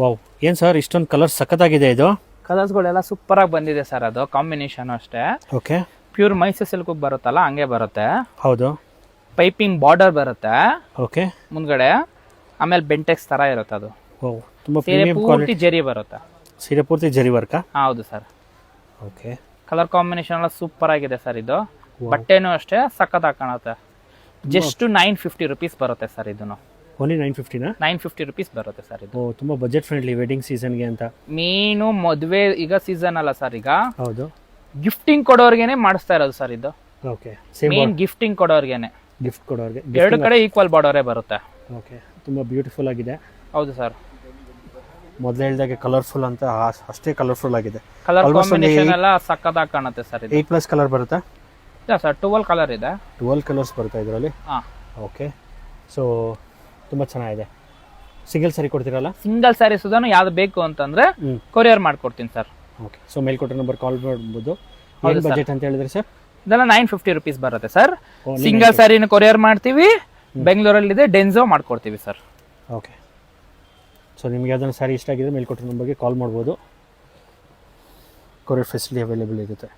Wow, ಏನು sir ಇಷ್ಟೊಂದು colour ಸಖತ್ತಾಗಿದೆ ಇದು. ಕಲರ್ಸ್ಗಳೆಲ್ಲ ಸೂಪರ್ ಆಗಿ ಬಂದಿದೆ ಸರ್. ಅದು ಕಾಂಬಿನೇಷನ್ ಅಷ್ಟೇ. ಓಕೆ, ಪ್ಯೂರ್ ಮೈಸೂರು ಸಿಲ್ಕ್ ಬರುತ್ತಲ್ಲ ಹಂಗೆ ಬರುತ್ತೆ. ಹೌದು. ಪೈಪಿಂಗ್ ಬಾರ್ಡರ್ ಬರುತ್ತೆ ಓಕೆ, ಮುಂದ್ಗಡೆ. ಆಮೇಲೆ ಬೆಂಟೆಕ್ಸ್ ತರ ಇರುತ್ತೆ ಅದು. ವಾವ್, ತುಂಬ ಸೀರೆ ಪ್ರೀಮಿಯಂ ಪೂರ್ತಿ ಕ್ವಾಲಿಟಿ. ಜರಿ ಬರುತ್ತೆ. ಸೀರೆ ಪೂರ್ತಿ ಜರಿ ವರ್ಕಾ? ಹೌದು ಸರ್. ಓಕೆ, ಕಲರ್ ಕಾಂಬಿನೇಷನ್ ಎಲ್ಲ ಸೂಪರ್ ಆಗಿದೆ ಸರ್. ಇದು ಬಟ್ಟೆನೂ ಅಷ್ಟೇ ಸಖತ್ತಾಗಿ ಕಾಣುತ್ತೆ. ಜಸ್ಟ್ 950 ರುಪೀಸ್ ಬರುತ್ತೆ ಸರ್. ಇದನ್ನು ಓನ್ಲಿ 950ನಾ? 950 ರುಪೀಸ್ ಬರುತ್ತೆ ಸರ್. ಇದು ಓ, ತುಂಬ ಬಜೆಟ್ ಫ್ರೆಂಡ್ಲಿ ವೆಡ್ಡಿಂಗ್ ಸೀಸನ್ಗೆ ಅಂತ. ಮೀನು ಮದುವೆ ಈಗ ಸೀಸನ್ ಅಲ್ಲ ಸರ್. ಈಗ ಹೌದು, ಗಿಫ್ಟಿಂಗ್ ಕೊಡೋರ್ಗೆನೆ ಮಾಡಿಸ್ತಾ ಇರೋದು ಸರ್ ಇದು. ಓಕೆ. ಸೇಮ್ ಮೇನ್ ಗಿಫ್ಟಿಂಗ್ ಕೊಡೋರ್ಗೆನೆ. ಗಿಫ್ಟ್ ಕೊಡೋರಿಗೆ ಎರಡು ಕಡೆ ಈಕ್ವಲ್ ಬಾರ್ಡರೇ ಬರುತ್ತೆ. ಓಕೆ, ತುಂಬ ಬ್ಯೂಟಿಫುಲ್ ಆಗಿದೆ. ಹೌದು ಸರ್. ಮೊದಲು ಹೇಳಿದಾಗೆ ಕಲರ್ಫುಲ್ ಅಂತ ಅಷ್ಟೇ ಕಲರ್ಫುಲ್ ಆಗಿದೆ. ಕಲರ್ Almost ಕಾಂಬಿನೇಷನ್ ಒಂದು ಎಲ್ಲ ಸಕ್ಕತ್ತಾಗಿ ಕಾಣುತ್ತೆ ಸರ್. ಇದು 8+ ಕಲರ್ ಬರುತ್ತಾ? ಇಲ್ಲ ಸರ್, 12 ಕಲರ್ ಇದೆ. 12 ಕಲರ್ಸ್ ಬರುತ್ತಾ ಇದರಲ್ಲಿ? ಹಾ, ಓಕೆ. ಸೊ ತುಂಬ ಚೆನ್ನಾಗಿದೆ. ಸಿಂಗಲ್ ಸಾರಿ ಕೊಡ್ತೀರಲ್ಲ? ಸಿಂಗಲ್ ಸ್ಯಾರೀಸ್ ಯಾವ್ದು ಬೇಕು ಅಂತಂದ್ರೆ ಹ್ಞೂ, ಕೊರಿಯರ್ ಮಾಡ್ಕೊಡ್ತೀನಿ ಸರ್. ಓಕೆ. ಸೊ ಮೇಲ್ಕೊಟ್ಟ ನಂಬರ್ ಕಾಲ್ ಮಾಡ್ಬೋದು. ಹೌದು ಏನು ಸರ್. ಬಜೆಟ್ ಅಂತ ಹೇಳಿದ್ರೆ ಸರ್? ಇದೆಲ್ಲ 950 ರುಪೀಸ್ ಬರುತ್ತೆ ಸರ್. Only ಸಿಂಗಲ್ ಸ್ಯಾರಿನ ಕೊರಿಯರ್ ಮಾಡ್ತೀವಿ. ಬೆಂಗಳೂರಲ್ಲಿದೆ ಡೆನ್ಸೋ ಮಾಡ್ಕೊಡ್ತೀವಿ ಸರ್. ಓಕೆ. ಸೊ ನಿಮ್ಗೆ ಯಾವ್ದಾದ್ರು ಸ್ಯಾರಿ ಇಷ್ಟ ಆಗಿದ್ರೆ ಮೇಲ್ಕೊಟ್ಟ ನಂಬರ್ಗೆ ಕಾಲ್ ಮಾಡ್ಬೋದು. ಕೊರಿಯರ್ ಫೆಸಿಲಿಟಿ ಅವೈಲೇಬಲ್ ಇರುತ್ತೆ.